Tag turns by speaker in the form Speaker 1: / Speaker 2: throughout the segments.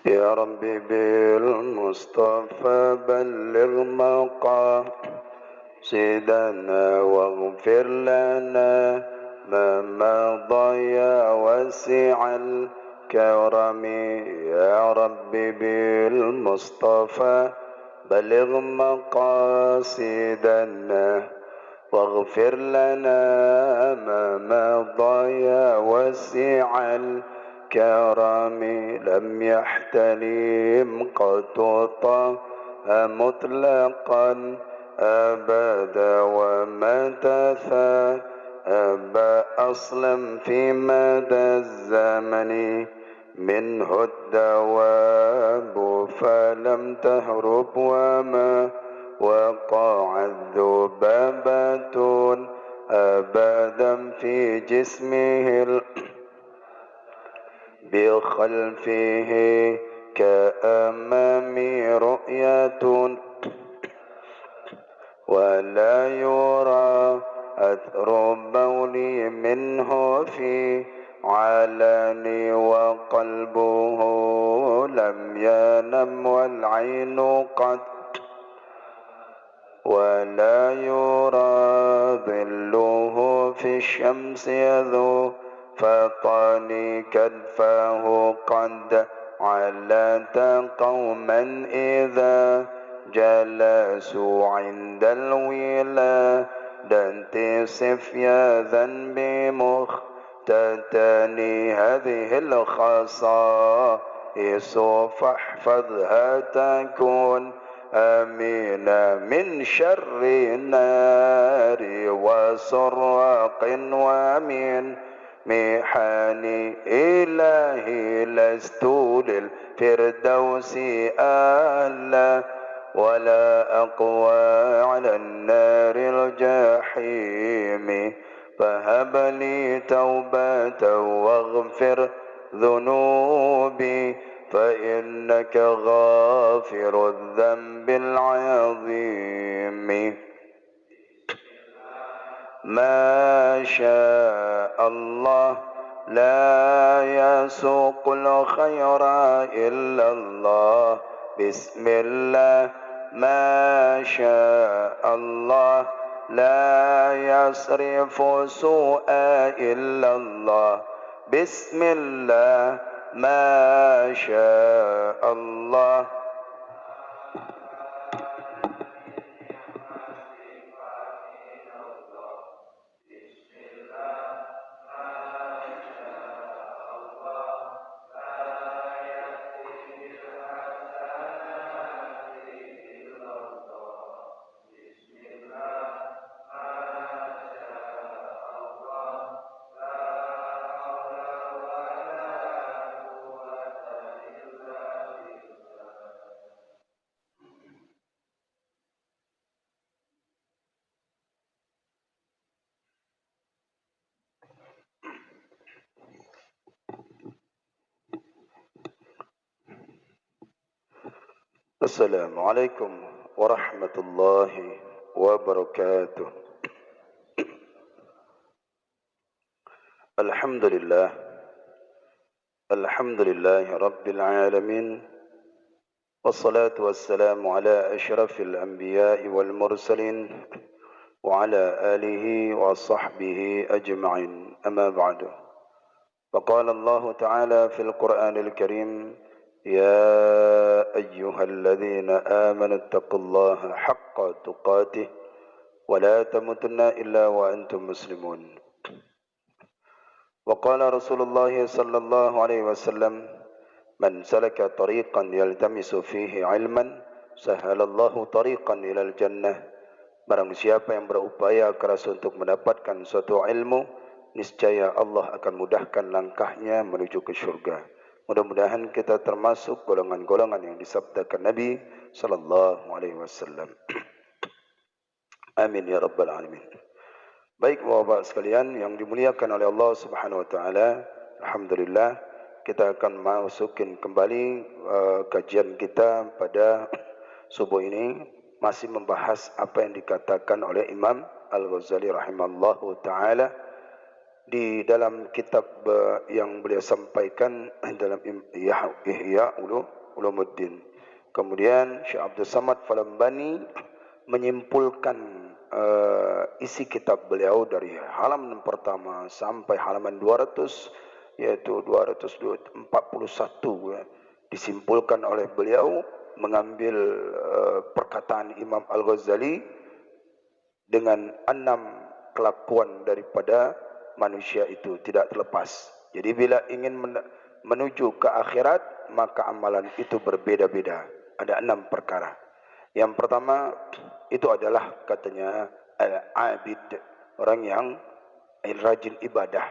Speaker 1: يا ربي بالمصطفى بلغ مقاصدنا واغفر لنا ما مضى يا واسع الكرم. يا ربي بالمصطفى بلغ مقاصدنا واغفر لنا ما مضى يا واسع الكرم. لم يحتلم قط طه مطلقا أبدا وما تثاءب أصلا في مدى الزمن. منه الدواب فلم تهرب وما وقع الذبابة أبدا في جسمه بخلفه كأمام رؤية ولا يرى أثر بول منه في علاني وقلبه لم ينم والعين قد ولا يرى ظله في الشمس يذو فطاني كتفه قد علت قوما إذا جلسوا عند الولادة صفيا بمختتني هذه الخصائص فاحفظها تكون آمين من شر النار وسراق ومن محاني. إلهي لست للفردوس أهلا ولا أقوى على النار الجحيم. فهب لي توبة واغفر ذنوبي فإنك غافر الذنب العظيم. ما شاء الله لا يسوق الخير إلا الله. بسم الله ما شاء الله لا يصرف سوء إلا الله. بسم الله ما شاء الله السلام عليكم ورحمة الله وبركاته. الحمد لله رب العالمين، والصلاة والسلام على أشرف الأنبياء والمرسلين وعلى آله وصحبه أجمعين. أما بعد، فقال الله تعالى في القرآن الكريم: يا أيها الذين آمنوا اتقوا الله حق تقاته ولا تموتن إلا وأنتم مسلمون. وقال رسول الله صلى الله عليه وسلم: من سلك طريقا يلتمس فيه علما سهل الله طريقا إلى الجنة. Barang siapa yang berupaya keras untuk mendapatkan suatu ilmu, niscaya Allah akan mudahkan langkahnya menuju ke surga. Mudah-mudahan kita termasuk golongan-golongan yang disabdakan Nabi sallallahu alaihi wasallam. Amin ya rabbal alamin. Baik Bapak sekalian yang dimuliakan oleh Allah Subhanahu wa taala, alhamdulillah kita akan masukin kembali kajian kita pada subuh ini, masih membahas apa yang dikatakan oleh Imam Al-Ghazali rahimallahu taala di dalam kitab yang beliau sampaikan dalam Ihya Ulumuddin. Kemudian Syekh Abdul Samad Falambani menyimpulkan isi kitab beliau dari halaman pertama sampai halaman 200, yaitu 241, ya. Disimpulkan oleh beliau mengambil perkataan Imam Al-Ghazali dengan 6 kelakuan daripada manusia itu tidak terlepas. Jadi bila ingin menuju ke akhirat, maka amalan itu berbeda-beda. Ada 6 perkara. Yang pertama itu adalah katanya al-abid, orang yang rajin ibadah,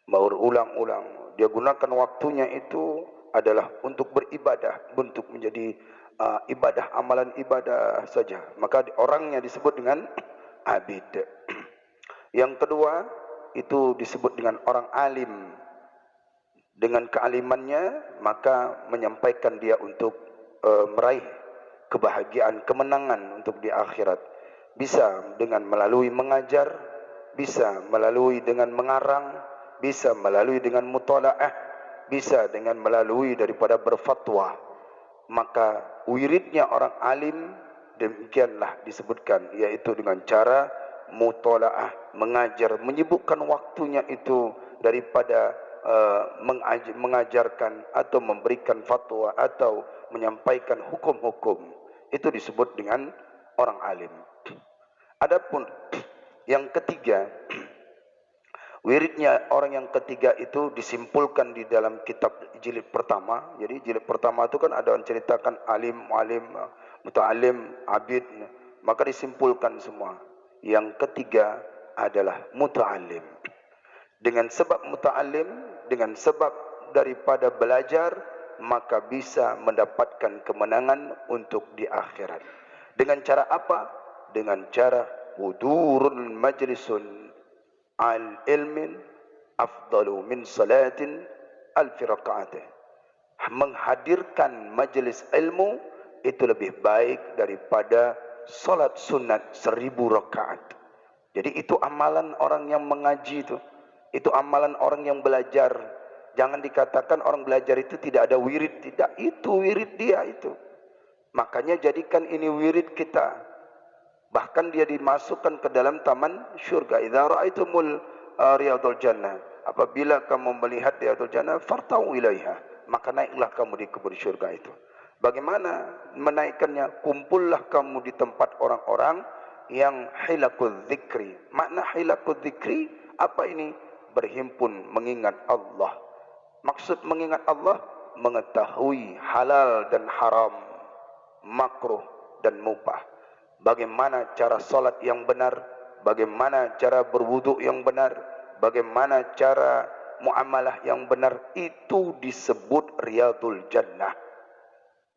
Speaker 1: berulang-ulang. Dia gunakan waktunya itu adalah untuk beribadah, untuk menjadi ibadah, amalan ibadah saja. Maka orangnya disebut dengan abid. Yang kedua itu disebut dengan orang alim. Dengan kealimannya maka menyampaikan dia untuk meraih kebahagiaan, kemenangan untuk di akhirat. Bisa dengan melalui mengajar, bisa melalui dengan mengarang, bisa melalui dengan mutalaah, bisa dengan melalui daripada berfatwa. Maka wiridnya orang alim demikianlah disebutkan, yaitu dengan cara mutalaah, mengajar, menyibukkan waktunya itu daripada mengajarkan atau memberikan fatwa atau menyampaikan hukum-hukum. Itu disebut dengan orang alim. Adapun yang ketiga, wiridnya orang yang ketiga itu disimpulkan di dalam kitab jilid pertama. Jadi jilid pertama itu kan ada menceritakan alim, mualim, muta'alim, abid. Maka disimpulkan semua. Yang ketiga adalah muta'alim. Dengan sebab muta'alim, dengan sebab daripada belajar, maka bisa mendapatkan kemenangan untuk di akhirat. Dengan cara apa? Dengan cara hudurun majlisun al-ilmin afdalu min salatin alfi raka'atih. Menghadirkan majlis ilmu itu lebih baik daripada salat sunat 1000 rakaat. Jadi itu amalan orang yang mengaji itu. Itu amalan orang yang belajar. Jangan dikatakan orang belajar itu tidak ada wirid. Tidak, itu wirid dia itu. Makanya jadikan ini wirid kita. Bahkan dia dimasukkan ke dalam taman syurga. Idza ra'aitumul riyadul jannah. Apabila kamu melihat riyadul jannah, fartau ilaiha. Maka naiklah kamu di kebun syurga itu. Bagaimana menaikkannya? Kumpullah kamu di tempat orang-orang yang hilakul dzikri. Makna hilakul dzikri apa ini? Berhimpun mengingat Allah. Maksud mengingat Allah, mengetahui halal dan haram, makruh dan mubah. Bagaimana cara salat yang benar, bagaimana cara berwudu yang benar, bagaimana cara muamalah yang benar, itu disebut riyadul jannah.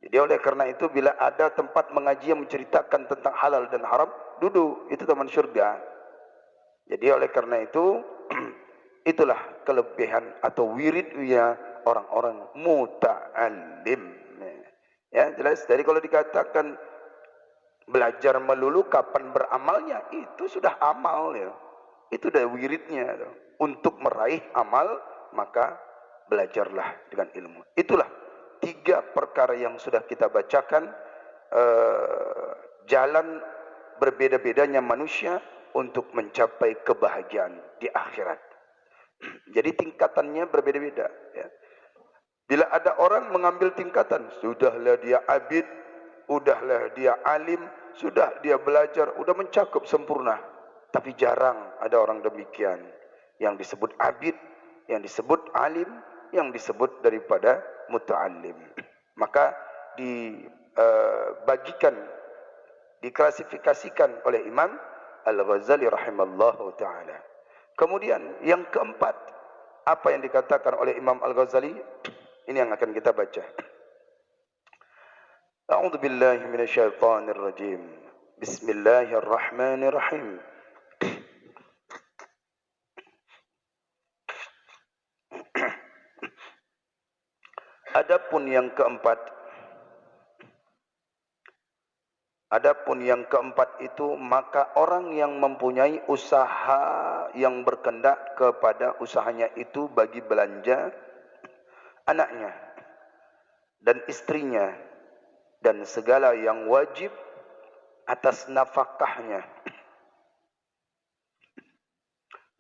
Speaker 1: Jadi oleh karena itu bila ada tempat mengaji yang menceritakan tentang halal dan haram, duduk, itu taman syurga. Jadi oleh karena itu itulah kelebihan atau wiridnya orang-orang muta'allim. Ya, jelas. Jadi kalau dikatakan belajar melulu, kapan beramalnya? Itu sudah amal ya. Itu sudah wiridnya. Untuk meraih amal, maka belajarlah dengan ilmu. Itulah 3 perkara yang sudah kita bacakan. Jalan berbeda-bedanya manusia untuk mencapai kebahagiaan di akhirat. Jadi tingkatannya berbeda-beda. Ya. Bila ada orang mengambil tingkatan, sudahlah dia abid, sudahlah dia alim, sudah dia belajar, sudah mencakup sempurna. Tapi jarang ada orang demikian. Yang disebut abid, yang disebut alim, yang disebut daripada muta'alim. Maka dibagikan, diklasifikasikan oleh Imam Al-Ghazali rahimallahu ta'ala. Kemudian yang keempat, apa yang dikatakan oleh Imam Al-Ghazali? Ini yang akan kita baca. A'udzu billahi minasyaitonir rajim. Bismillahirrahmanirrahim. Adapun yang keempat, Adapun yang keempat itu, maka orang yang mempunyai usaha yang berkendak kepada usahanya itu bagi belanja anaknya dan istrinya dan segala yang wajib atas nafkahnya,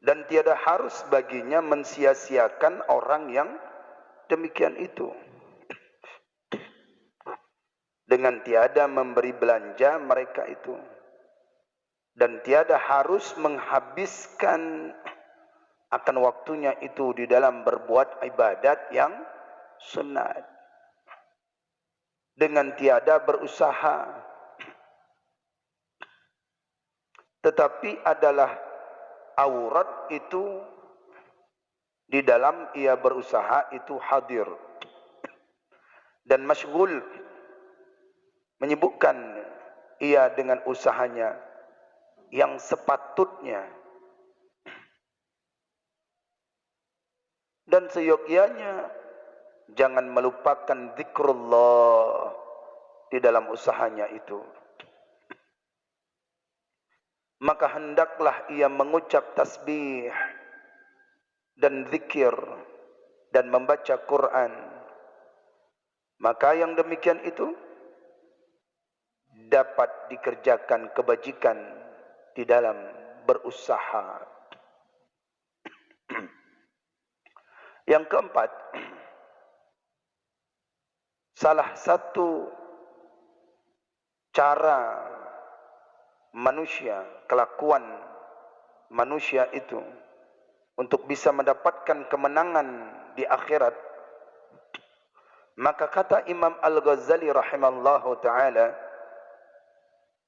Speaker 1: dan tiada harus baginya mensia-siakan orang yang demikian itu dengan tiada memberi belanja mereka itu, dan tiada harus menghabiskan akan waktunya itu di dalam berbuat ibadat yang sunat, dengan tiada berusaha, tetapi adalah aurat itu di dalam ia berusaha itu hadir dan masyghul, menyibukkan ia dengan usahanya yang sepatutnya, dan seyogyanya jangan melupakan zikrullah di dalam usahanya itu. Maka hendaklah ia mengucap tasbih dan zikir dan membaca Quran. Maka yang demikian itu dapat dikerjakan kebajikan di dalam berusaha. Yang keempat, salah satu cara manusia, kelakuan manusia itu untuk bisa mendapatkan kemenangan di akhirat, maka kata Imam Al-Ghazali rahimallahu ta'ala,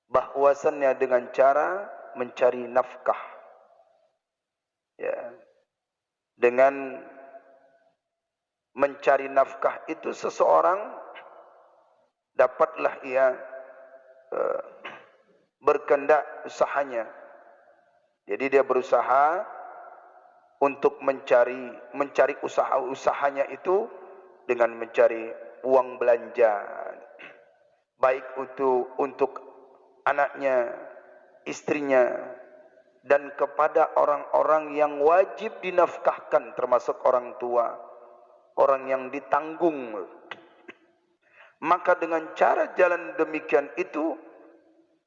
Speaker 1: bahwasannya dengan cara mencari nafkah, ya, dengan mencari nafkah itu seseorang dapatlah ia berkendak usahanya. Jadi dia berusaha untuk mencari usahanya itu dengan mencari uang belanja, baik untuk anaknya, istrinya, dan kepada orang-orang yang wajib dinafkahkan, termasuk orang tua, orang yang ditanggung. Maka dengan cara jalan demikian itu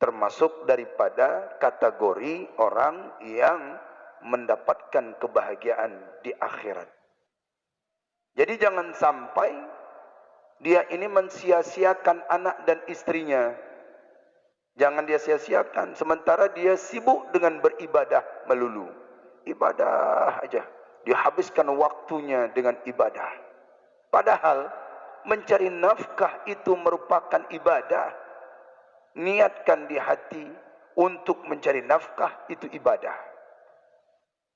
Speaker 1: termasuk daripada kategori orang yang mendapatkan kebahagiaan di akhirat. Jadi jangan sampai dia ini mensia-siakan anak dan istrinya. Jangan dia sia-siakan sementara dia sibuk dengan beribadah melulu. Ibadah aja. Dihabiskan waktunya dengan ibadah. Padahal mencari nafkah itu merupakan ibadah. Niatkan di hati untuk mencari nafkah itu ibadah.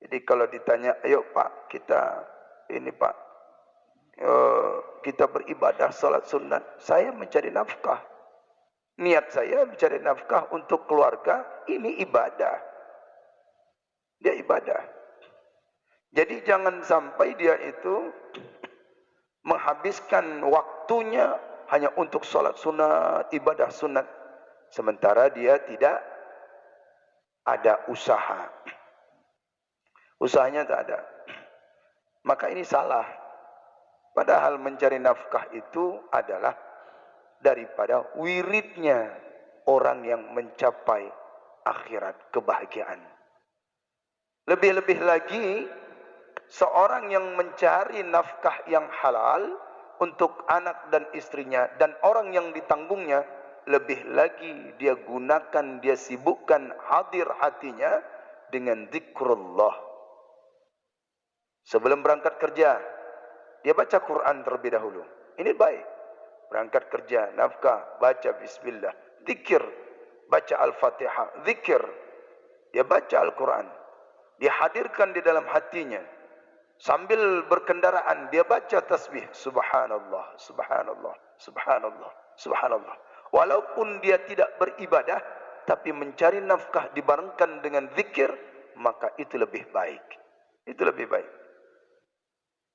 Speaker 1: Jadi kalau ditanya, ayo Pak, kita ini Pak, kita beribadah salat sunat, saya mencari nafkah. Niat saya mencari nafkah untuk keluarga, ini ibadah. Dia ibadah. Jadi jangan sampai dia itu menghabiskan waktunya hanya untuk salat sunat, ibadah sunat, sementara dia tidak ada usaha. Usahanya tak ada. Maka ini salah. Padahal mencari nafkah itu adalah daripada wiridnya orang yang mencapai akhirat kebahagiaan. Lebih-lebih lagi seorang yang mencari nafkah yang halal untuk anak dan istrinya dan orang yang ditanggungnya, lebih lagi dia gunakan, dia sibukkan hadir hatinya dengan zikrullah. Sebelum berangkat kerja, dia baca Quran terlebih dahulu. Ini baik. Berangkat kerja, nafkah, baca bismillah, zikir, baca Al-Fatihah, zikir. Dia baca Al-Quran. Dia hadirkan di dalam hatinya. Sambil berkendaraan, dia baca tasbih. Subhanallah, subhanallah, subhanallah, subhanallah. Walaupun dia tidak beribadah, tapi mencari nafkah dibarengkan dengan zikir, maka itu lebih baik. Itu lebih baik.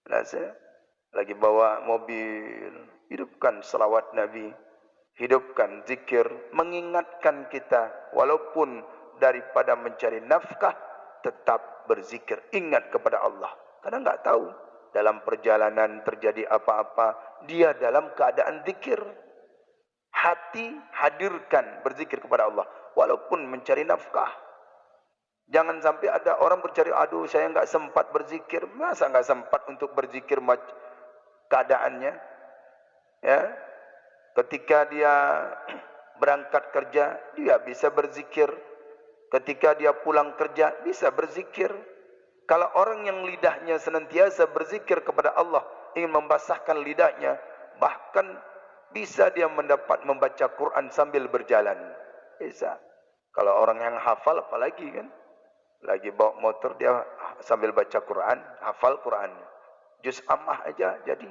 Speaker 1: Nah, saya lagi bawa mobil, hidupkan selawat Nabi. hidupkan zikir, mengingatkan kita walaupun daripada mencari nafkah, tetap berzikir, ingat kepada Allah. Karena enggak tahu dalam perjalanan terjadi apa-apa, dia dalam keadaan zikir. Hati hadirkan berzikir kepada Allah walaupun mencari nafkah. Jangan sampai ada orang bercari, aduh saya enggak sempat berzikir. Masa enggak sempat untuk berzikir keadaannya? Ya. Ketika dia berangkat kerja, dia bisa berzikir. Ketika dia pulang kerja, bisa berzikir. Kalau orang yang lidahnya senantiasa berzikir kepada Allah, ingin membasahkan lidahnya, bahkan bisa dia mendapat membaca Quran sambil berjalan. Bisa. Kalau orang yang hafal apalagi kan? Lagi bawa motor dia sambil baca Quran, hafal Quran. Juz ammah aja jadi.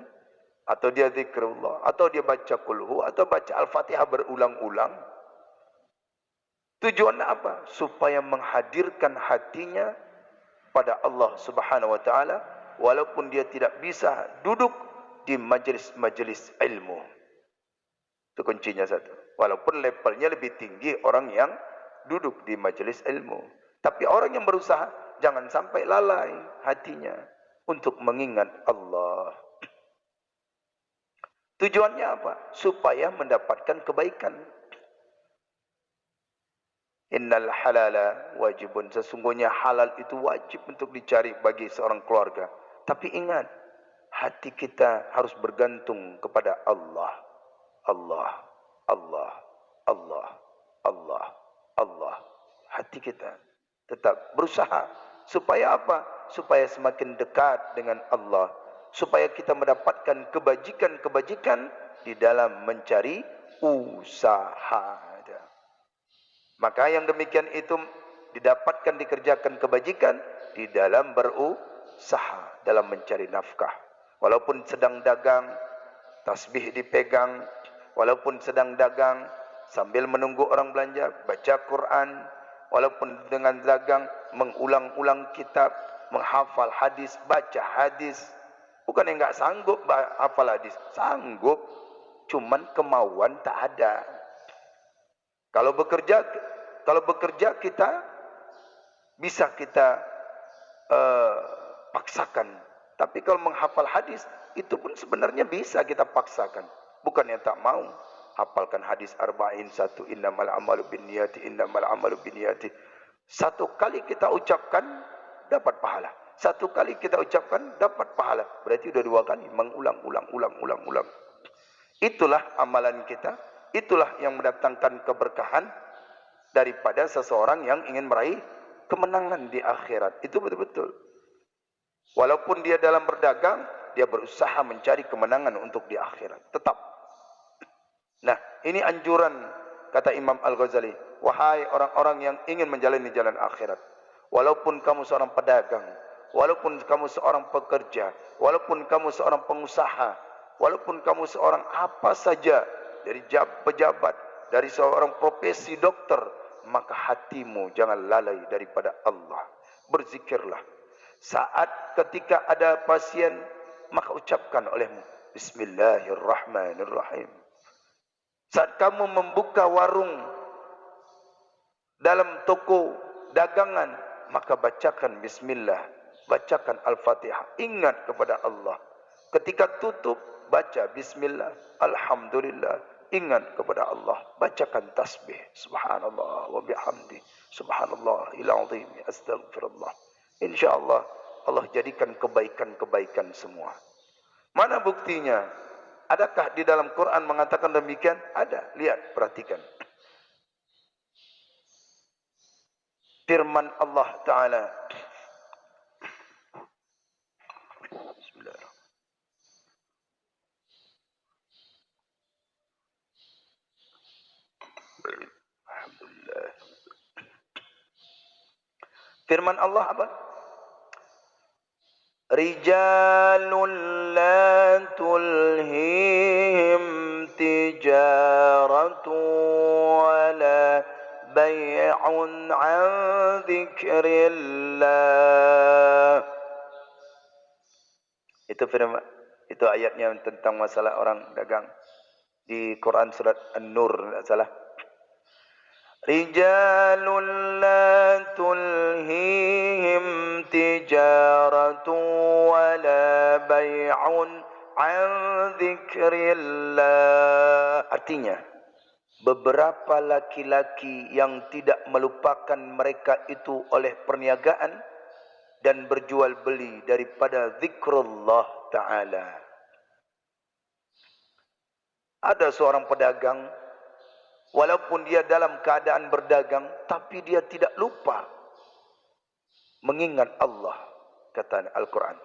Speaker 1: Atau dia zikrullah, atau dia baca kulhu, atau baca Al-Fatihah berulang-ulang. Tujuannya apa? Supaya menghadirkan hatinya pada Allah Subhanahu wa taala walaupun dia tidak bisa duduk di majelis-majelis ilmu. Itu kuncinya satu. Walaupun levelnya lebih tinggi orang yang duduk di majelis ilmu. Tapi orang yang berusaha jangan sampai lalai hatinya untuk mengingat Allah. Tujuannya apa? Supaya mendapatkan kebaikan. Innal halala wajibun. Sesungguhnya halal itu wajib untuk dicari bagi seorang keluarga. Tapi ingat, hati kita harus bergantung kepada Allah. Allah, Allah, Allah, Allah, Allah. Hati kita tetap berusaha. Supaya apa? Supaya semakin dekat dengan Allah. Supaya kita mendapatkan kebajikan-kebajikan di dalam mencari usaha. Maka yang demikian itu didapatkan, dikerjakan kebajikan di dalam berusaha, dalam mencari nafkah. Walaupun sedang dagang, tasbih dipegang. Walaupun sedang dagang, sambil menunggu orang belanja, baca Quran. Walaupun dengan dagang, mengulang-ulang kitab, menghafal hadis, baca hadis. Bukan yang enggak sanggup hafal hadis, sanggup, cuman kemauan tak ada. Kalau bekerja kita bisa kita paksakan. Tapi kalau menghafal hadis itu pun sebenarnya bisa kita paksakan. Bukan yang tak mau. Hafalkan hadis arba'in satu, innamal amalu binniyati, innamal amalu binniyati. Satu kali kita ucapkan dapat pahala. Satu kali kita ucapkan dapat pahala. Berarti sudah dua kali mengulang. Itulah amalan kita. Itulah yang mendatangkan keberkahan daripada seseorang yang ingin meraih kemenangan di akhirat. Itu betul-betul. Walaupun dia dalam berdagang, dia berusaha mencari kemenangan untuk di akhirat. Tetap. Nah, ini anjuran kata Imam Al-Ghazali. Wahai orang-orang yang ingin menjalani jalan akhirat. Walaupun kamu seorang pedagang, walaupun kamu seorang pekerja, walaupun kamu seorang pengusaha, walaupun kamu seorang apa saja, dari pejabat, dari seorang profesi dokter, maka hatimu jangan lalai daripada Allah. Berzikirlah. Saat ketika ada pasien, maka ucapkan olehmu Bismillahirrahmanirrahim. Saat kamu membuka warung, dalam toko dagangan, maka bacakan Bismillah, bacakan Al-Fatihah, ingat kepada Allah. Ketika tutup, baca Bismillah, Alhamdulillah, ingat kepada Allah. Bacakan tasbih, Subhanallah wa bihamdi, Subhanallahil azim, Astaghfirullah. InsyaAllah Allah jadikan kebaikan-kebaikan semua. Mana buktinya? Adakah di dalam Quran mengatakan demikian? Ada. Lihat, perhatikan. Firman Allah Ta'ala. Bismillahirrahmanirrahim. Alhamdulillah. Firman Allah apa? Rijalun la tulhihim tijaratu wala bay'un an dzikrillah. Itu firman, itu ayatnya tentang masalah orang dagang. di Quran surat An-Nur, tidak salah. Rijalun la tulhihim tijaratu wala bay'un an dzikrillah. Artinya, beberapa laki-laki yang tidak melupakan mereka itu oleh perniagaan dan berjual beli daripada zikrullah ta'ala. Ada seorang pedagang, walaupun dia dalam keadaan berdagang, tapi dia tidak lupa mengingat Allah. Kata Al-Quran,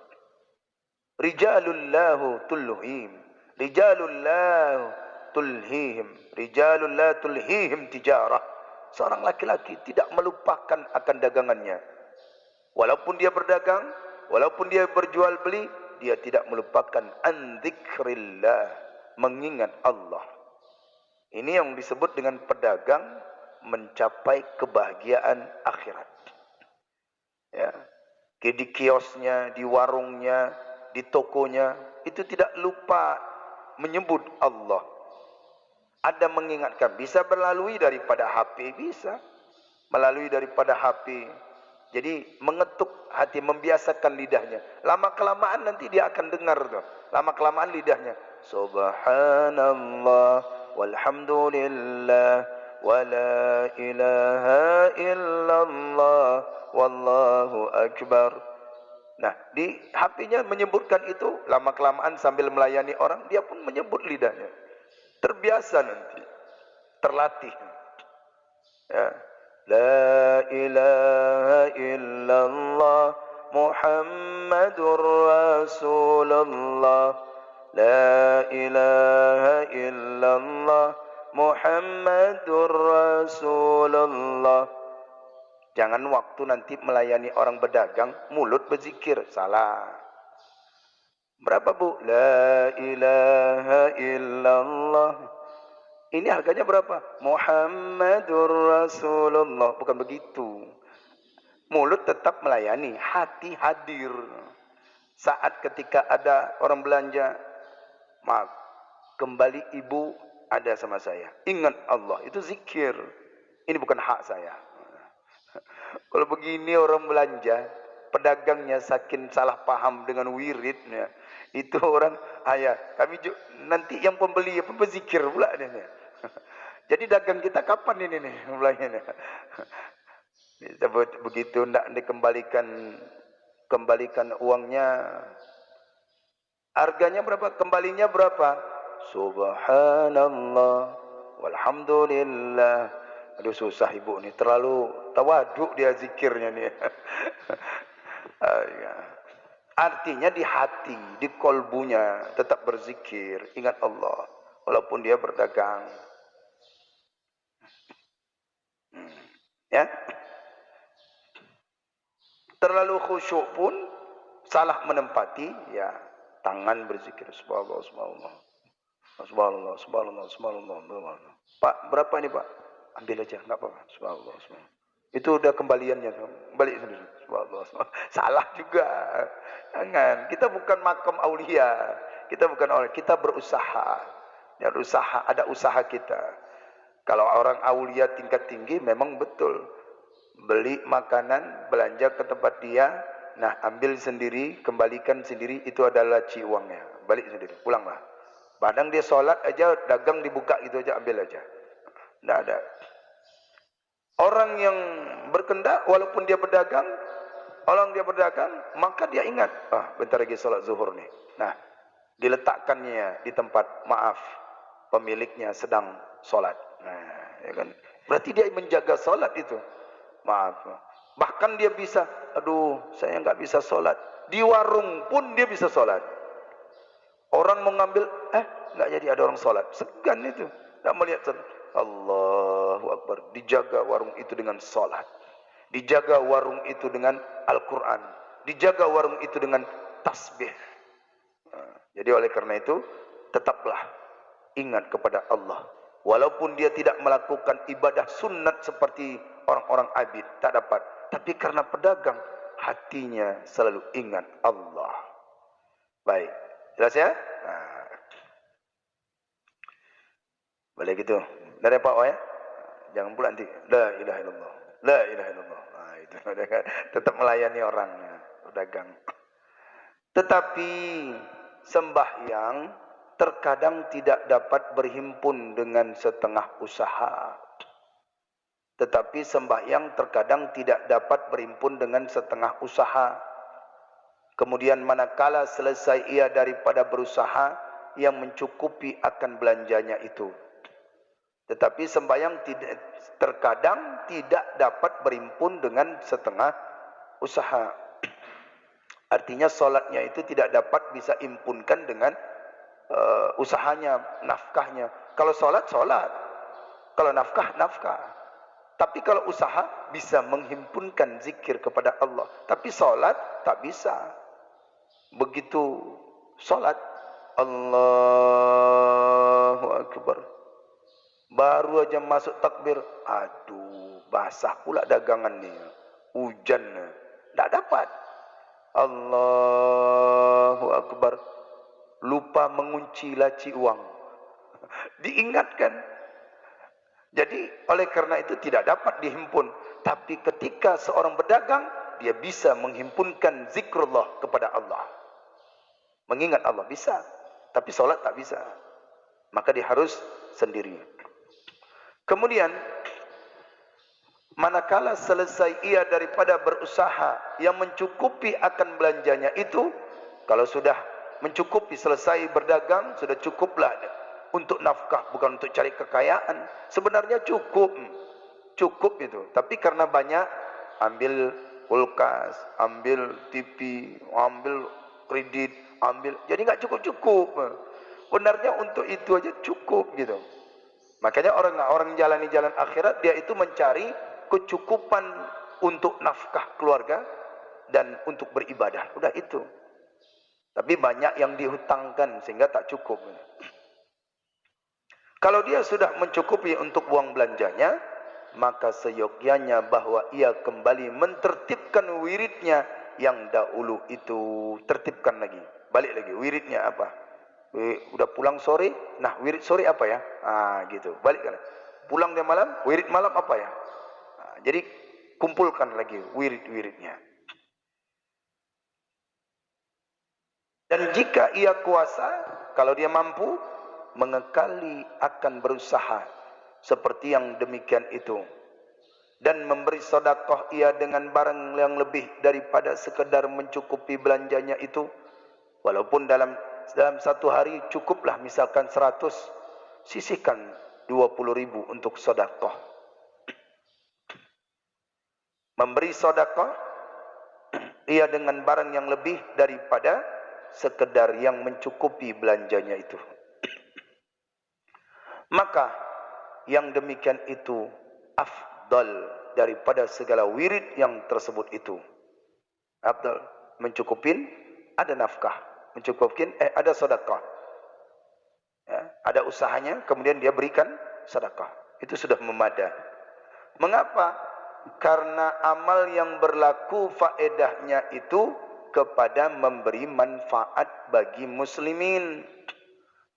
Speaker 1: Rijalullahu tulhihim, Rijalullahu tulhihim, Rijalullah tulhihim tijarah. Seorang laki-laki tidak melupakan akan dagangannya. Walaupun dia berdagang, walaupun dia berjual beli, dia tidak melupakan an dzikrillah, mengingat Allah. Ini yang disebut dengan pedagang mencapai kebahagiaan akhirat. Ya. Di kiosnya, di warungnya, di tokonya, itu tidak lupa menyebut Allah. Ada mengingatkan, bisa melalui daripada HP, bisa melalui daripada HP. Jadi mengetuk hati, membiasakan lidahnya. Lama kelamaan nanti dia akan dengar tuh. Lama kelamaan lidahnya, Subhanallah walhamdulillah wala ilaha illallah wallahu akbar. Nah, di HP-nya menyebutkan itu, lama kelamaan sambil melayani orang, dia pun menyebut lidahnya. Terbiasa nanti, terlatih. Ya. La ilaha illallah Muhammadur Rasulullah. La ilaha illallah Muhammadur Rasulullah. Jangan waktu nanti melayani orang berdagang, mulut berzikir, salah. Berapa bu? La ilaha illallah. Ini harganya berapa? Muhammadur Rasulullah. Bukan begitu. Mulut tetap melayani, hati hadir. Saat ketika ada orang belanja, maaf, kembali ibu ada sama saya. Ingat Allah, itu zikir. Ini bukan hak saya. Kalau begini orang belanja, pedagangnya saking salah paham dengan wiridnya, itu orang ayah kami nanti yang pembeli apa berzikir pula ini. Jadi dagang kita kapan ini nih mulainya? Begitu tidak kembalikan uangnya, harganya berapa? Kembalinya berapa? Subhanallah walhamdulillah. Aduh susah ibu nih, terlalu tawaduk dia zikirnya nih. Artinya di hati, di kolbunya tetap berzikir, ingat Allah walaupun dia berdagang. Ya. Terlalu khusyuk pun salah menempati, ya tangan berzikir subhanallah subhanallah. Subhanallah subhanallah subhanallah. Pak, berapa ini Pak? Ambil aja, enggak apa-apa. Subhanallah subhanallah. Itu udah kembaliannya, balik sendiri. Subhanallah subhanallah. Salah juga. Jangan, kita bukan makam aulia. Kita bukan orang, kita berusaha. Ya, berusaha, ada usaha kita. Kalau orang aulia tingkat tinggi memang betul. Beli makanan, belanja ke tempat dia, nah ambil sendiri, kembalikan sendiri, itu adalah laci uangnya. Balik sendiri, pulanglah. Padahal dia sholat aja, dagang dibuka gitu aja, ambil aja. Tidak ada. Orang yang berkendak, walaupun dia berdagang, maka dia ingat, bentar lagi sholat zuhur nih. Nah, diletakkannya di tempat, maaf, pemiliknya sedang sholat. Nah, ya kan? Berarti dia menjaga sholat itu. Maaf. Bahkan dia bisa, aduh, saya nggak bisa sholat. Di warung pun dia bisa sholat. Orang mengambil, nggak jadi ada orang sholat. Segan itu, nggak melihat sholat. Allahu Akbar. Dijaga warung itu dengan sholat. Dijaga warung itu dengan Al-Quran. Dijaga warung itu dengan tasbih. Jadi oleh karena itu, tetaplah ingat kepada Allah. Walaupun dia tidak melakukan ibadah sunat seperti orang-orang abid, tak dapat. Tapi karena pedagang, hatinya selalu ingat Allah. Baik, jelas ya? Nah. Boleh gitu. Dari Pak ya? Jangan pula nanti la ilaha illallah. La ilaha illallah. Nah, itu tetap melayani orang, pedagang. Tetapi sembahyang terkadang tidak dapat berhimpun dengan setengah usaha. Tetapi sembahyang terkadang tidak dapat berhimpun dengan setengah usaha. Kemudian manakala selesai ia daripada berusaha yang mencukupi akan belanjanya itu. Tetapi sembahyang terkadang tidak dapat berhimpun dengan setengah usaha. Artinya solatnya itu tidak dapat bisa impunkan dengan usahanya, nafkahnya. Kalau solat, solat. Kalau nafkah, nafkah. Tapi kalau usaha bisa menghimpunkan zikir kepada Allah. Tapi solat tak bisa. Begitu solat, Allahu Akbar. Baru aja masuk takbir, aduh, basah pula dagangan ni. Hujan, tak dapat. Allahu Akbar. Lupa mengunci laci uang. Diingatkan. Jadi oleh karena itu tidak dapat dihimpun. Tapi ketika seorang berdagang, dia bisa menghimpunkan zikrullah kepada Allah. Mengingat Allah bisa. Tapi solat tak bisa. Maka dia harus sendiri. Kemudian manakala selesai ia daripada berusaha yang mencukupi akan belanjanya itu, kalau sudah mencukupi, selesai berdagang, sudah cukuplah untuk nafkah, bukan untuk cari kekayaan. Sebenarnya cukup itu. Tapi karena banyak, ambil kulkas, ambil TV, ambil kredit, ambil, jadi nggak cukup. Benarnya untuk itu aja cukup gitu. Makanya orang jalani jalan akhirat, dia itu mencari kecukupan untuk nafkah keluarga dan untuk beribadah. Udah itu. Tapi banyak yang dihutangkan sehingga tak cukup. Kalau dia sudah mencukupi untuk uang belanjanya, maka seyogyanya bahwa ia kembali mentertibkan wiridnya yang dahulu itu. Tertibkan lagi. Balik lagi. Wiridnya apa? Udah pulang sore, nah wirid sore apa ya? Gitu, balik kan. Pulang dia malam, wirid malam apa ya? Jadi kumpulkan lagi wirid-wiridnya. Dan jika ia kuasa, kalau dia mampu, mengekali akan berusaha seperti yang demikian itu. Dan memberi sedekah ia dengan barang yang lebih daripada sekedar mencukupi belanjanya itu. Walaupun dalam satu hari cukuplah misalkan 100, sisihkan 20.000 untuk sedekah. Memberi sedekah ia dengan barang yang lebih daripada sekedar yang mencukupi belanjanya itu. Maka yang demikian itu afdal daripada segala wirid yang tersebut itu. Afdal, mencukupin, ada nafkah, mencukupkan, ada sedekah, ya, ada usahanya, kemudian dia berikan sedekah, itu sudah memadah. Mengapa? Karena amal yang berlaku faedahnya itu kepada memberi manfaat bagi muslimin,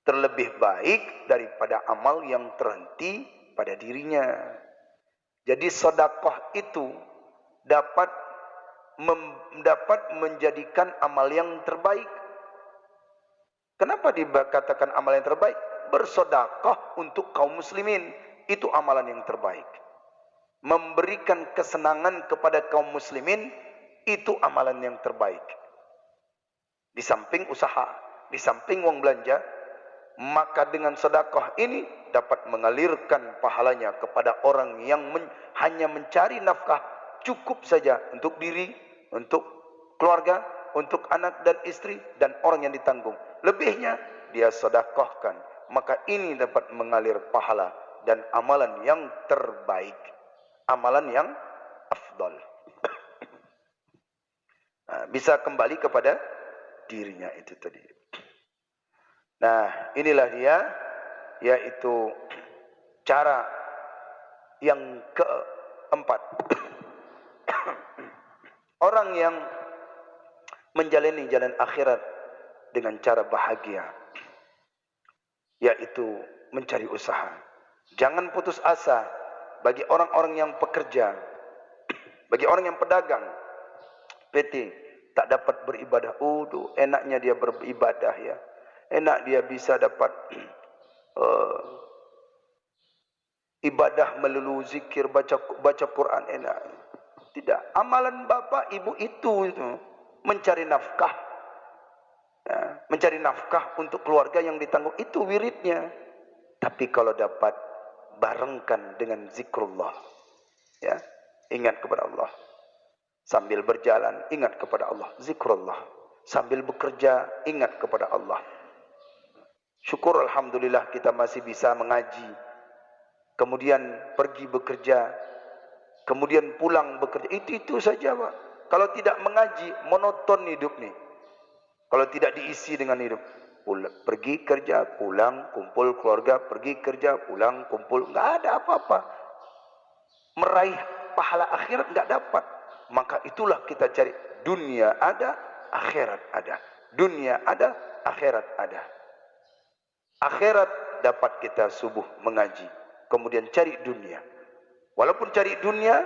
Speaker 1: terlebih baik daripada amal yang terhenti pada dirinya. Jadi sedekah itu dapat menjadikan amal yang terbaik. Kenapa dikatakan amal yang terbaik? Bersedekah untuk kaum muslimin, itu amalan yang terbaik. Memberikan kesenangan kepada kaum muslimin, itu amalan yang terbaik. Di samping usaha, di samping uang belanja, maka dengan sedekah ini dapat mengalirkan pahalanya kepada orang yang hanya mencari nafkah cukup saja untuk diri, untuk keluarga, untuk anak dan istri, dan orang yang ditanggung. Lebihnya dia sedekahkan. Maka ini dapat mengalir pahala dan amalan yang terbaik. Amalan yang afdal. Bisa kembali kepada dirinya itu tadi. Nah, inilah dia, yaitu cara yang keempat. Orang yang menjalani jalan akhirat dengan cara bahagia, yaitu mencari usaha. Jangan putus asa bagi orang-orang yang pekerja, bagi orang yang pedagang, PT tak dapat beribadah. Enaknya dia beribadah ya. Enak dia bisa dapat ibadah melulu zikir, baca Quran enak. Tidak, amalan bapak ibu itu mencari nafkah, ya, mencari nafkah untuk keluarga yang ditanggung, itu wiridnya. Tapi kalau dapat barengkan dengan zikrullah, ya, ingat kepada Allah. Sambil berjalan ingat kepada Allah, zikrullah. Sambil bekerja ingat kepada Allah. Syukur alhamdulillah kita masih bisa mengaji, kemudian pergi bekerja, kemudian pulang bekerja. Itu saja Pak. Kalau tidak mengaji, monoton hidup nih. Kalau tidak diisi dengan hidup, pergi kerja, pulang, kumpul keluarga, pergi kerja, pulang, kumpul, nggak ada apa-apa. Meraih pahala akhirat nggak dapat. Maka itulah kita cari. Dunia ada, akhirat ada. Dunia ada, akhirat ada. Akhirat dapat kita subuh mengaji, kemudian cari dunia. Walaupun cari dunia,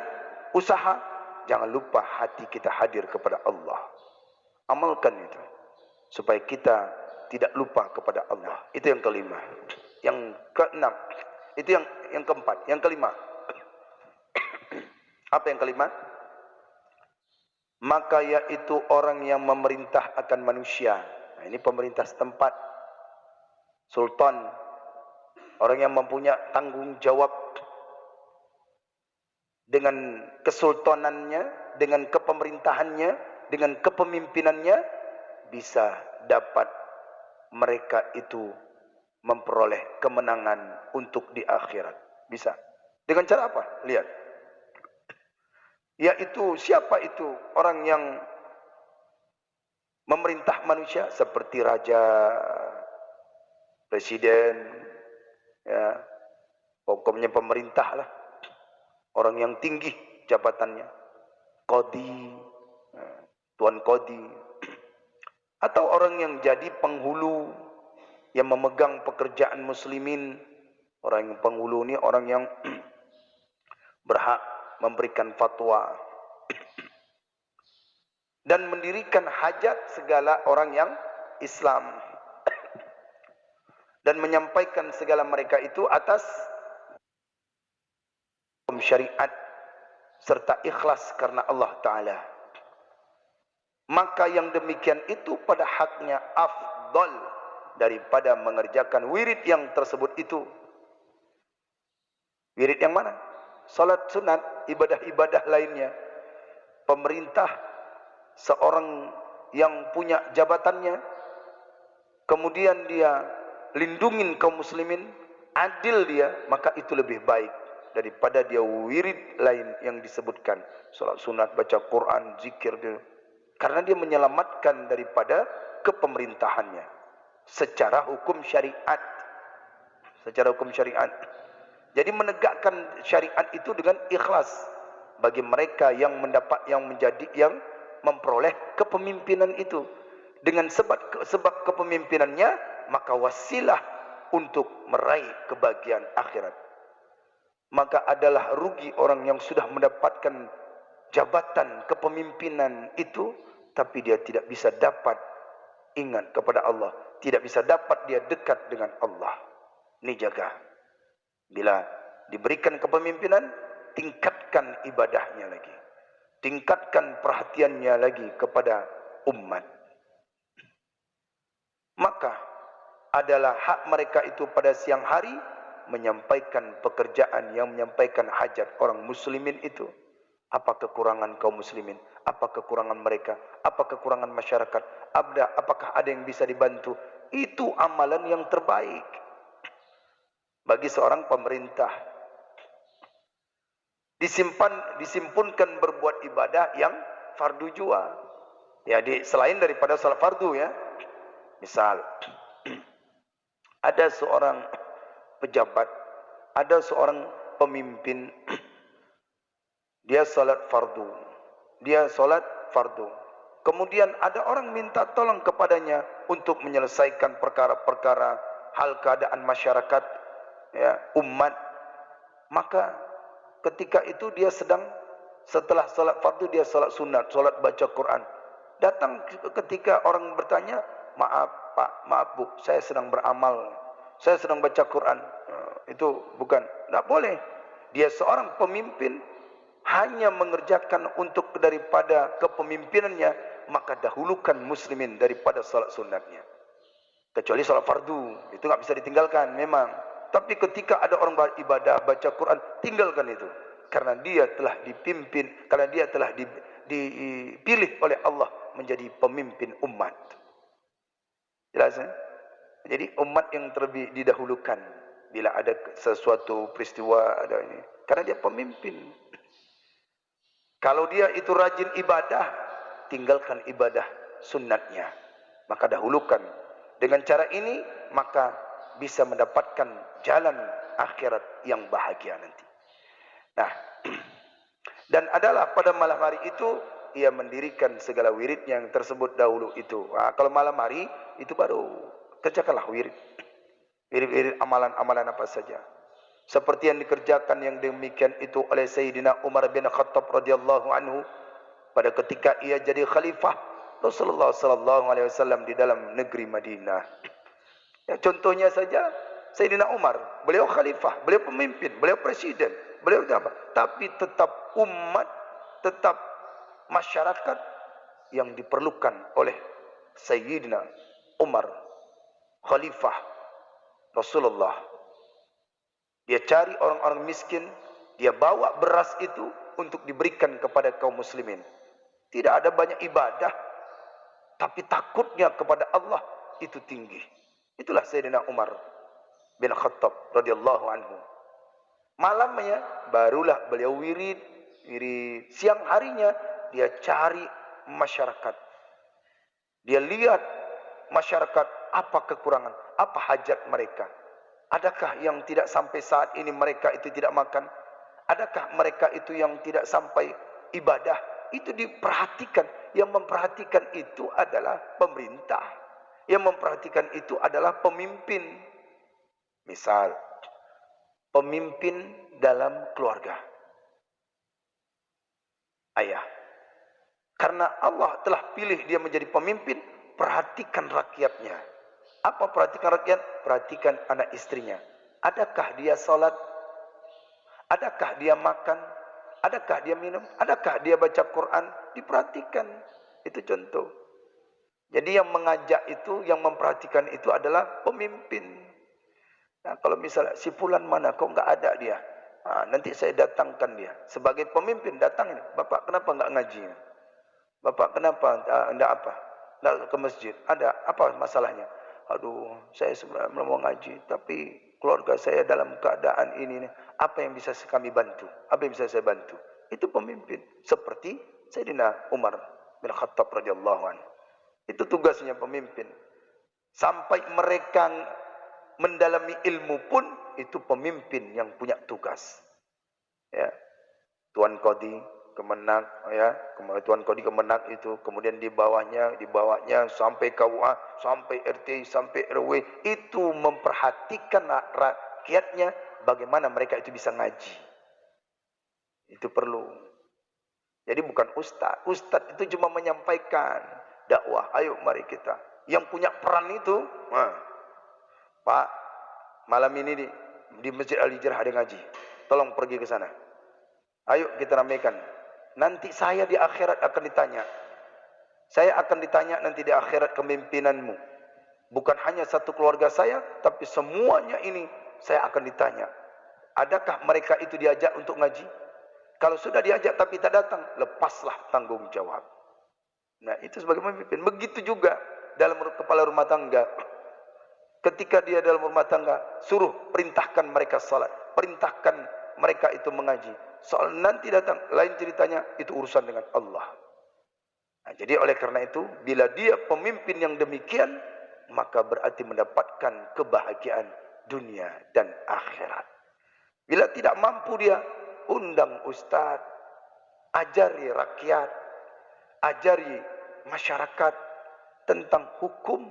Speaker 1: usaha, jangan lupa hati kita hadir kepada Allah. Amalkan itu, supaya kita tidak lupa kepada Allah. Itu yang kelima. Yang keenam, itu yang keempat. Yang kelima, apa yang kelima? Maka yaitu orang yang memerintah akan manusia. Nah, ini pemerintah setempat, sultan, orang yang mempunyai tanggung jawab dengan kesultanannya, dengan kepemerintahannya, dengan kepemimpinannya, bisa dapat mereka itu memperoleh kemenangan untuk di akhirat. Bisa. Dengan cara apa? Lihat. Yaitu siapa itu orang yang memerintah manusia, seperti raja, presiden, ya, pokoknya pemerintah lah, orang yang tinggi jabatannya, qadi, tuan qadi, atau orang yang jadi penghulu yang memegang pekerjaan muslimin. Orang yang penghulu ini orang yang berhak memberikan fatwa dan mendirikan hajat segala orang yang Islam dan menyampaikan segala mereka itu atas syariat serta ikhlas karena Allah Ta'ala. Maka yang demikian itu pada haknya afdal daripada mengerjakan wirid yang tersebut itu. Wirid yang mana? Salat sunat, ibadah-ibadah lainnya. Pemerintah, seorang yang punya jabatannya, kemudian dia lindungin kaum muslimin, adil dia, maka itu lebih baik daripada dia wirid lain yang disebutkan. Salat sunat, baca Quran, zikir dia. Karena dia menyelamatkan daripada kepemerintahannya secara hukum syariat. Secara hukum syariat. Jadi menegakkan syariat itu dengan ikhlas bagi mereka yang memperoleh kepemimpinan itu. Dengan sebab kepemimpinannya, maka wasilah untuk meraih kebahagiaan akhirat. Maka adalah rugi orang yang sudah mendapatkan jabatan kepemimpinan itu, tapi dia tidak bisa dapat ingat kepada Allah, tidak bisa dapat dia dekat dengan Allah. Ini jaga. Bila diberikan kepemimpinan, tingkatkan ibadahnya lagi, tingkatkan perhatiannya lagi kepada umat. Maka adalah hak mereka itu pada siang hari menyampaikan pekerjaan, yang menyampaikan hajat orang muslimin itu. Apa kekurangan kaum muslimin? Apa kekurangan mereka? Apa kekurangan masyarakat? Apakah ada yang bisa dibantu? Itu amalan yang terbaik bagi seorang pemerintah. Disimpunkan berbuat ibadah yang fardu jua. Ya, selain daripada salat fardu ya. Misal, ada seorang pejabat, ada seorang pemimpin, dia salat fardu. Kemudian ada orang minta tolong kepadanya untuk menyelesaikan perkara-perkara hal keadaan masyarakat, ya, umat. Maka ketika itu dia sedang, setelah salat fardu dia salat sunat, salat baca Quran. Datang ketika orang bertanya, maaf Pak, maaf Bu, saya sedang beramal, saya sedang baca Quran. Itu bukan, tidak boleh. Dia seorang pemimpin, hanya mengerjakan untuk daripada kepemimpinannya, maka dahulukan muslimin daripada salat sunatnya. Kecuali salat fardu, itu nggak bisa ditinggalkan memang. Tapi ketika ada orang beribadah, baca Quran, tinggalkan itu. Karena dia telah dipimpin, karena dia telah dipilih oleh Allah menjadi pemimpin umat. Jelas ya? Jadi umat yang terlebih didahulukan bila ada sesuatu peristiwa, ada ini. Karena dia pemimpin. Kalau dia itu rajin ibadah, tinggalkan ibadah sunnatnya. Maka dahulukan. Dengan cara ini, maka bisa mendapatkan jalan akhirat yang bahagia nanti. Nah, dan adalah pada malam hari itu, ia mendirikan segala wirid yang tersebut dahulu itu. Nah, kalau malam hari, itu baru kerjakanlah wirid. Wirid-wirid amalan-amalan apa saja. Seperti yang dikerjakan yang demikian itu oleh Sayyidina Umar bin Khattab radhiyallahu anhu pada ketika ia jadi khalifah Rasulullah sallallahu alaihi wasallam di dalam negeri Madinah. Ya, contohnya saja Sayyidina Umar, beliau khalifah, beliau pemimpin, beliau presiden, beliau apa? Tapi tetap umat, tetap masyarakat yang diperlukan oleh Sayyidina Umar, khalifah Rasulullah. Dia cari orang-orang miskin, dia bawa beras itu untuk diberikan kepada kaum muslimin. Tidak ada banyak ibadah, tapi takutnya kepada Allah itu tinggi. Itulah Sayyidina Umar bin Khattab radhiyallahu anhu. Malamnya barulah beliau wirid. Siang harinya dia cari masyarakat. Dia lihat masyarakat apa kekurangan, apa hajat mereka. Adakah yang tidak sampai saat ini mereka itu tidak makan? Adakah mereka itu yang tidak sampai ibadah? Itu diperhatikan. Yang memperhatikan itu adalah pemerintah. Yang memperhatikan itu adalah pemimpin. Misal, pemimpin dalam keluarga. Ayah. Karena Allah telah pilih dia menjadi pemimpin, perhatikan rakyatnya. Apa perhatikan rakyat? Perhatikan anak istrinya. Adakah dia salat? Adakah dia makan? Adakah dia minum? Adakah dia baca Quran? Diperhatikan. Itu contoh. Jadi yang mengajak itu, yang memperhatikan itu adalah pemimpin. Nah, kalau misalnya si fulan mana, kok nggak ada dia? Nah, nanti saya datangkan dia. Sebagai pemimpin datang ini. Bapak kenapa nggak ngaji? Bapak kenapa enggak apa? Enggak ke masjid? Ada apa masalahnya? Aduh, saya sebenarnya mau ngaji, tapi keluarga saya dalam keadaan ini. Apa yang bisa kami bantu? Apa yang bisa saya bantu? Itu pemimpin. Seperti Sayyidina Umar bin Khattab radhiyallahu anhu. Itu tugasnya pemimpin. Sampai mereka mendalami ilmu pun, itu pemimpin yang punya tugas. Ya, Tuan Qadi Kemenak, ya, Tuan Qadi Kemenak itu, kemudian di bawahnya sampai KUA, sampai RT, sampai RW, itu memperhatikan rakyatnya bagaimana mereka itu bisa ngaji. Itu perlu. Jadi bukan ustaz. Ustaz itu cuma menyampaikan dakwah. Ayo mari kita. Yang punya peran itu, Pak, malam ini di Masjid Al-Hijrah ada ngaji. Tolong pergi ke sana. Ayo kita ramaikan. Nanti saya di akhirat akan ditanya. Saya akan ditanya nanti di akhirat kepemimpinanmu. Bukan hanya satu keluarga saya, tapi semuanya ini saya akan ditanya. Adakah mereka itu diajak untuk ngaji? Kalau sudah diajak tapi tak datang, lepaslah tanggung jawab. Nah, itu sebagai pemimpin. Begitu juga dalam kepala rumah tangga. Ketika dia dalam rumah tangga, suruh perintahkan mereka salat, perintahkan mereka itu mengaji. Soal nanti datang, lain ceritanya, itu urusan dengan Allah. Nah, jadi oleh karena itu, bila dia pemimpin yang demikian, maka berarti mendapatkan kebahagiaan dunia dan akhirat. Bila tidak mampu dia, undang ustaz, ajari rakyat, ajari masyarakat tentang hukum,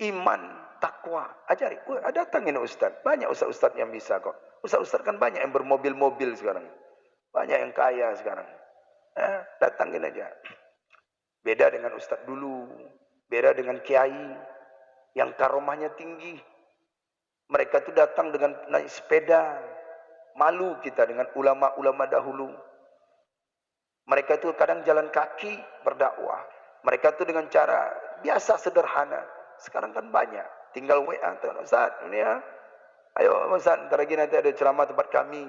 Speaker 1: iman, takwa. Ajari. Datangin ustaz. Banyak ustaz-ustaz yang bisa kok. Ustaz-ustaz kan banyak yang bermobil-mobil sekarang. Banyak yang kaya sekarang. Datangin aja. Beda dengan ustaz dulu. Beda dengan kiai yang karomahnya tinggi. Mereka itu datang dengan naik sepeda. Malu kita dengan ulama-ulama dahulu. Mereka itu kadang jalan kaki berdakwah. Mereka itu dengan cara biasa sederhana. Sekarang kan banyak. Tinggal WA. Ustaz, ini ya. Ayo Ustaz, ntar lagi nanti ada ceramah tempat kami.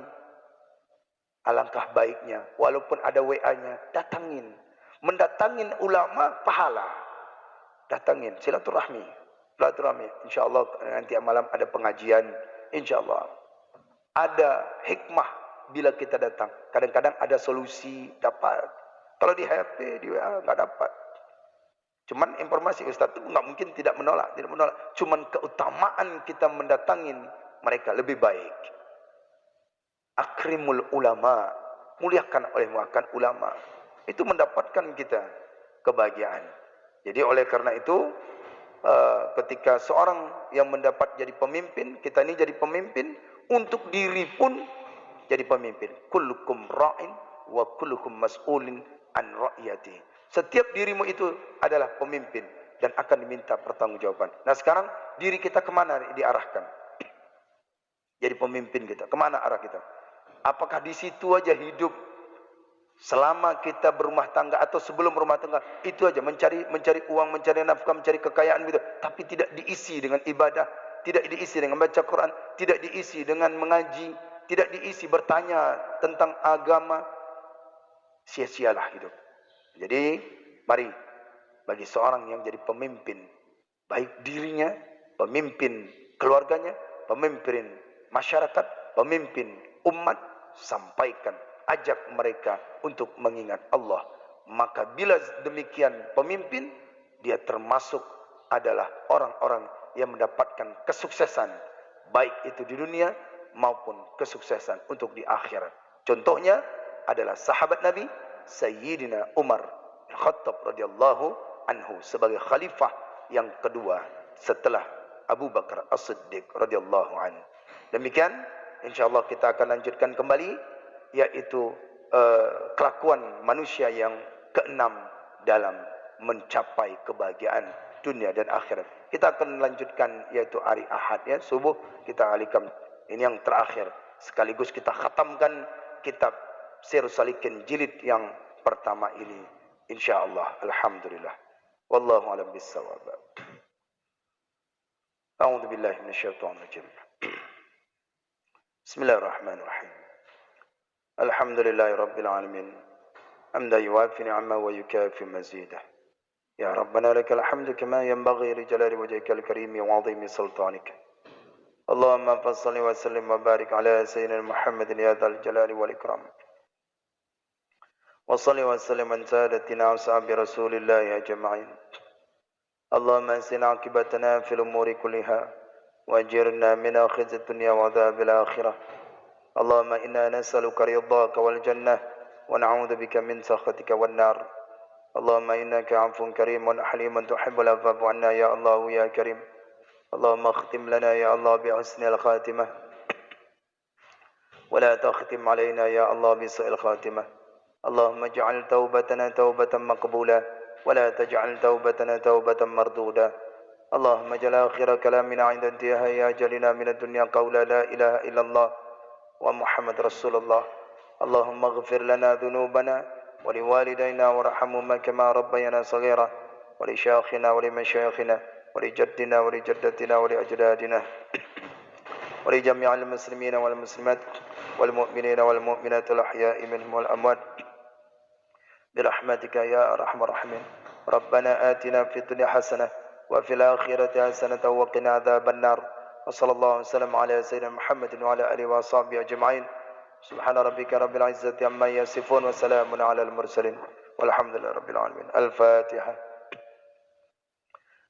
Speaker 1: Alangkah baiknya. Walaupun ada WA-nya. Datangin. Mendatangin ulama pahala. Datangin. Silaturahmi. Silaturahmi. InsyaAllah nanti malam ada pengajian. InsyaAllah. Ada hikmah bila kita datang. Kadang-kadang ada solusi dapat. Kalau di HP, di WA nggak dapat. Cuman informasi Ustaz itu nggak mungkin tidak menolak. Cuman keutamaan kita mendatangin mereka lebih baik. Akrimul ulama. Muliakan oleh muliakan ulama. Itu mendapatkan kita kebahagiaan. Jadi oleh karena itu, ketika seorang yang mendapat jadi pemimpin, kita ini jadi pemimpin, untuk diri pun jadi pemimpin. Kullukum ra'in wa kullukum mas'ulin an ra'yati. Setiap dirimu itu adalah pemimpin dan akan diminta pertanggungjawaban. Nah sekarang diri kita kemana diarahkan? Jadi pemimpin kita. Kemana arah kita? Apakah di situ aja hidup selama kita berumah tangga atau sebelum berumah tangga? Itu aja mencari uang, mencari nafkah, mencari kekayaan gitu. Tapi tidak diisi dengan ibadah. Tidak diisi dengan baca Quran, tidak diisi dengan mengaji, tidak diisi bertanya tentang agama. Sia-sialah hidup. Jadi, mari bagi seorang yang jadi pemimpin, baik dirinya, pemimpin keluarganya, pemimpin masyarakat, pemimpin umat, sampaikan, ajak mereka untuk mengingat Allah. Maka bila demikian pemimpin, dia termasuk adalah orang-orang yang mendapatkan kesuksesan, baik itu di dunia maupun kesuksesan untuk di akhirat. Contohnya adalah sahabat Nabi Sayyidina Umar bin Khattab radhiyallahu anhu sebagai khalifah yang kedua setelah Abu Bakar As-Siddiq radhiyallahu anhu. Demikian insyaallah kita akan lanjutkan kembali, yaitu kelakuan manusia yang keenam dalam mencapai kebahagiaan dunia dan akhirat. Kita akan lanjutkan yaitu hari Ahad ya, subuh kita alihkan. Ini yang terakhir. Sekaligus kita khatamkan kitab Sirrus Salikin jilid yang pertama ini. InsyaAllah. Alhamdulillah. Wallahu a'lam bissawab. A'udzu billahi minasyaitonir rajim. Bismillahirrahmanirrahim. Alhamdulillahi rabbil alamin. Hamdan yuwafi ni'amahu wa yukafi mazidah. يا ربنا لك الحمد كما ينبغي لجلال وجهك الكريم وعظيم سلطانك. اللهم صل وسلم وبارك على سيدنا محمد يا ذا الجلال والإكرام. وصل وسلم عن سادتنا وصحاب رسول الله أجمعين. اللهم أحسن عاقبتنا في الأمور كلها وأجرنا من خزي الدنيا وعذاب الآخرة. اللهم إنا نسألك رضاك والجنة ونعوذ بك من سخطك والنار. اللهم إنك عفو كريم حليم تحب العفو عنا يا الله يا كريم. اللهم اختم لنا يا الله بحسن الخاتمة ولا تختم علينا يا الله بسوء الخاتمة. اللهم اجعل توبتنا توبة مقبولة ولا تجعل توبتنا توبة مردودة. اللهم اجعل آخر كلامنا عند انتهاء أجلنا من الدنيا قولا لا إله إلا الله ومحمد رسول الله. اللهم اغفر لنا ذنوبنا ولوالدينا وارحمهما كما ربيانا صغيرا ولشيخنا ولمشايخنا ولجدنا ولجدتنا ولأجدادنا ولجميع المسلمين والمسلمات والمؤمنين والمؤمنات الأحياء منهم والأموات برحمتك يا أرحم الراحمين. ربنا آتنا في الدنيا حسنة وفي الآخرة حسنة وقنا عذاب النار. وصلى الله وسلم على سيدنا محمد وعلى آله وصحبه أجمعين. سبحان ربك رب العزة عما يصفون وسلام على المرسلين والحمد لله رب العالمين. الفاتحة.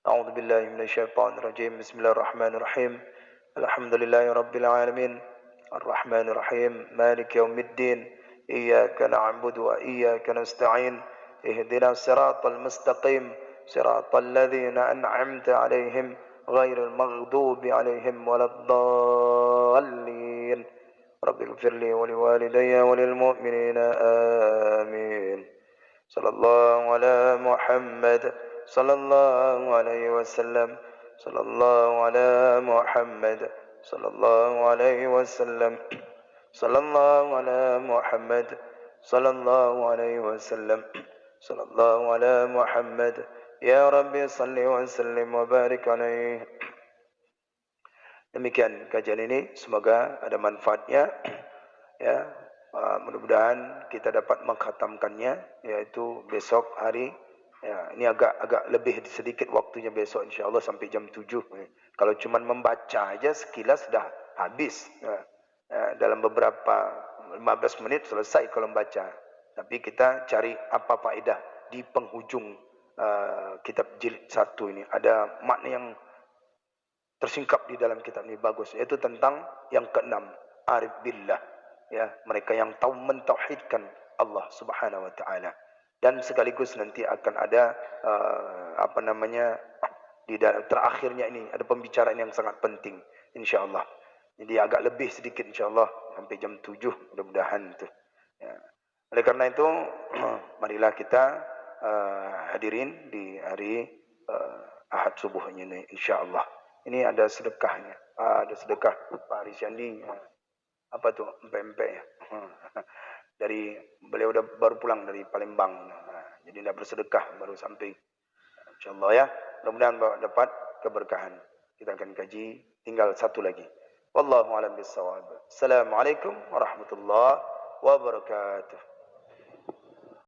Speaker 1: أعوذ بالله من الشيطان الرجيم. بسم الله الرحمن الرحيم. الحمد لله رب العالمين الرحمن الرحيم مالك يوم الدين. إياك نعبد وإياك نستعين. اهدنا الصراط المستقيم صراط الذين أنعمت عليهم غير المغضوب عليهم ولا الضالين رب اغفر لي ولوالدي وللمؤمنين آمين صلى الله على محمد صلى الله عليه وسلم صلى الله على محمد صلى الله عليه وسلم صلى الله على محمد صلى الله عليه وسلم صلى الله على محمد يا ربي صل وسلم وبارك عليه. Demikian kajian ini, semoga ada manfaatnya. Ya, mudah-mudahan kita dapat mengkhatamkannya, yaitu besok hari. Ya, ini agak lebih sedikit waktunya besok, insyaAllah sampai jam 7. Kalau cuma membaca aja sekilas dah habis. Dalam beberapa 15 menit selesai kalau membaca. Tapi kita cari apa faedah di penghujung kitab jilid 1 ini. Ada makna yang tersingkap di dalam kitab ini bagus, yaitu tentang yang keenam, arif billah, ya, mereka yang tahu mentauhidkan Allah Subhanahu wa taala. Dan sekaligus nanti akan ada di dalam terakhirnya ini ada pembicaraan yang sangat penting, insyaallah. Jadi agak lebih sedikit insyaallah sampai jam 7 mudah-mudahan itu. Ya. Oleh karena itu marilah kita hadirin di hari Ahad subuh ini insyaallah. Ini ada sedekahnya. Ada sedekah Pak Arisyandi. Apa tu? Empek-empek ya. Dari beliau baru pulang dari Palembang. Jadi dah bersedekah baru sampai. InsyaAllah ya. Mudah-mudahan dapat keberkahan. Kita akan kaji. Tinggal satu lagi. Wallahu a'lam bishawab. Assalamualaikum warahmatullahi wabarakatuh.